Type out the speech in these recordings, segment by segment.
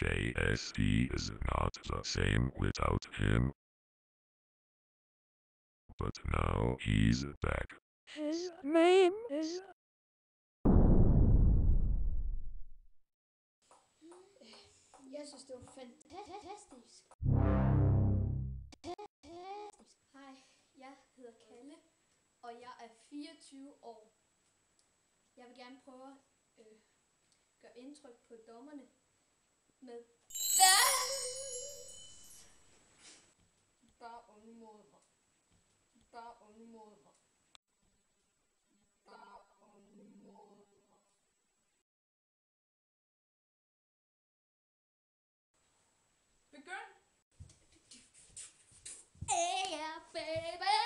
JSD is not the same without him. But now he's back. His name is... Jeg synes, det var fantastisk. Hej, jeg hedder Kalle, og jeg er 24 år. Jeg vil gerne prøve at gøre indtryk på dommerne med bare undmod mig. Bare undmod mig. Bare undmod mig. Begynd! Yeah, baby!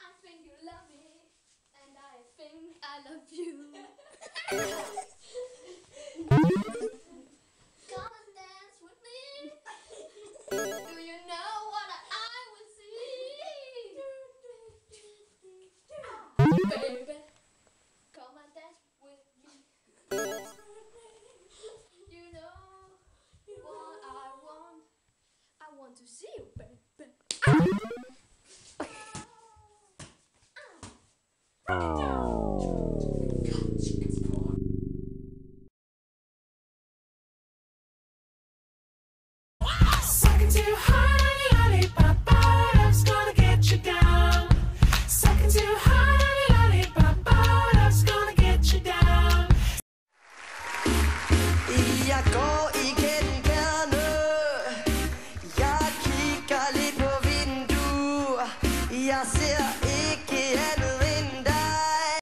I think you love me, and I think I love you.